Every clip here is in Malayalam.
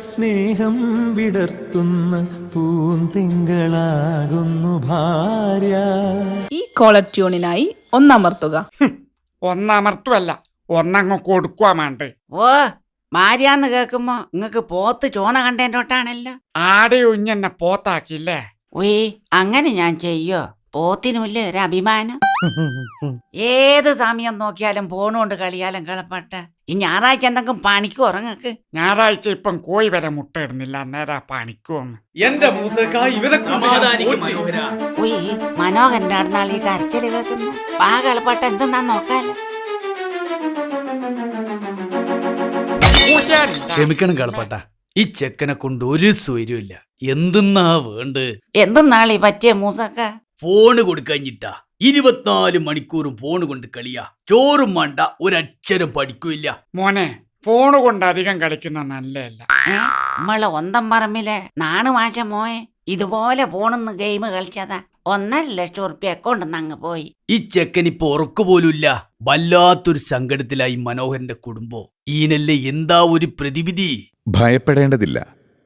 സ്നേഹം വിടർത്തുന്ന പൂന്തിങ്കളാകുന്നു ഭാര്യ. ഈ കോളർ ട്യൂണിനായി ഒന്നമർത്തുക. ഒന്നമർത്തുമല്ല, ഒന്നങ്ങ് കൊടുക്കുവാ വേണ്ടേ. ഓ, ഭാര്യാന്ന് കേക്കുമ്പോ നിങ്ങക്ക് പോത്ത് ചോന കണ്ടേൻ്റോട്ടാണല്ലോ. ആടെ ഒഞ്ഞെന്നെ പോത്താക്കില്ലേ? ഉയ്, അങ്ങനെ ഞാൻ ചെയ്യോ? പോത്തിനുമില്ലേ ഒരു അഭിമാനം? ഏത് സമയം നോക്കിയാലും ഫോണുകൊണ്ട് കളിയാലും കളപ്പട്ട. ഈ ഞായറാഴ്ച എന്തെങ്കിലും പണിക്ക് ഉറങ്ങക്ക്. ഞായറാഴ്ച ഇപ്പം കോഴി വരെ മുട്ടയിടുന്നില്ല, നേരാ പണിക്കുവന്ന്. എന്റെ ഉയ്, മനോഹരന്റെ അടുന്നാൾ ഈ കരച്ചില് കേൾക്കുന്നു. പാ കളപ്പട്ട എന്തെന്നാ നോക്കാലോ. ക്ഷമിക്കണം കളപ്പട്ട, ഈ ചെക്കനെ കൊണ്ട് ഒരു സ്വൈര്യമില്ല. എന്തെന്നാ വേണ്ട? എന്തെന്നാളീ പറ്റിയ മൂസക്ക? ഫോണ് കൊടുക്കഞ്ഞിട്ടാ 24 മണിക്കൂറും ഫോണ് കൊണ്ട് കളിയാ. ചോറും വേണ്ട, ഒരക്ഷരം പഠിക്കൂല്ല. മോനെ, ഫോണ് കൊണ്ട് അധികം കളിക്കുന്ന നല്ലതല്ല. നമ്മളെ ഒന്തം പറമ്പിലെ നാണുമാഷ മോയെ ഇതുപോലെ ഫോണിന്ന് ഗെയിം കളിച്ചതാ. 1.5 ലക്ഷം ഉറുപ്പ്യ അക്കൗണ്ടിന്ന് അങ്ങ് പോയി. ഈ ചെക്കനിപ്പോ ഉറക്കുപോലുമില്ല. വല്ലാത്തൊരു സങ്കടത്തിലായി മനോഹരന്റെ കുടുംബം. ഈനല്ലേ എന്താ ഒരു പ്രതിവിധി? ഭയപ്പെടേണ്ടതില്ല,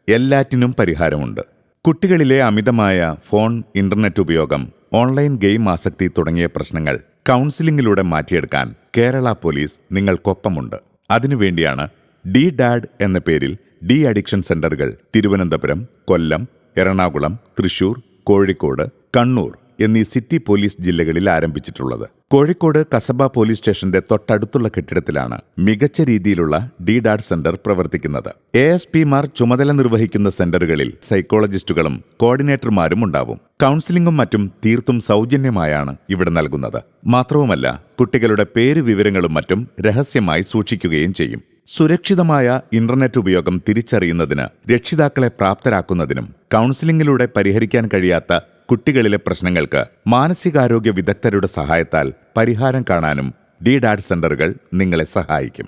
എല്ലാറ്റിനും പരിഹാരമുണ്ട്. കുട്ടികളിലെ അമിതമായ ഫോൺ, ഇന്റർനെറ്റ് ഉപയോഗം, ഓൺലൈൻ ഗെയിം ആസക്തി തുടങ്ങിയ പ്രശ്നങ്ങൾ കൗൺസിലിംഗിലൂടെ മാറ്റിയെടുക്കാൻ കേരള പോലീസ് നിങ്ങൾക്കൊപ്പമുണ്ട്. അതിനുവേണ്ടിയാണ് DDAD എന്ന പേരിൽ ഡി അഡിക്ഷൻ സെന്ററുകൾ തിരുവനന്തപുരം, കൊല്ലം, എറണാകുളം, തൃശൂർ, കോഴിക്കോട്, കണ്ണൂർ എന്നീ സിറ്റി പോലീസ് ജില്ലകളിൽ ആരംഭിച്ചിട്ടുള്ളത്. കോഴിക്കോട് കസബ പോലീസ് സ്റ്റേഷന്റെ തൊട്ടടുത്തുള്ള കെട്ടിടത്തിലാണ് മികച്ച രീതിയിലുള്ള DDAD സെന്റർ പ്രവർത്തിക്കുന്നത്. ASPമാർ ചുമതല നിർവഹിക്കുന്ന സെന്ററുകളിൽ സൈക്കോളജിസ്റ്റുകളും കോർഡിനേറ്റർമാരും ഉണ്ടാവും. കൗൺസിലിംഗും മറ്റും തീർത്തും സൗജന്യമായാണ് ഇവിടെ നൽകുന്നത്. മാത്രവുമല്ല, കുട്ടികളുടെ പേര് വിവരങ്ങളും മറ്റും രഹസ്യമായി സൂക്ഷിക്കുകയും ചെയ്യും. സുരക്ഷിതമായ ഇന്റർനെറ്റ് ഉപയോഗം തിരിച്ചറിയുന്നതിന് രക്ഷിതാക്കളെ പ്രാപ്തരാക്കുന്നതിനും കൗൺസിലിംഗിലൂടെ പരിഹരിക്കാൻ കഴിയാത്ത കുട്ടികളിലെ പ്രശ്നങ്ങൾക്ക് മാനസികാരോഗ്യ വിദഗ്ധരുടെ സഹായത്താൽ പരിഹാരം കാണാനും DDAD സെന്ററുകൾ നിങ്ങളെ സഹായിക്കും.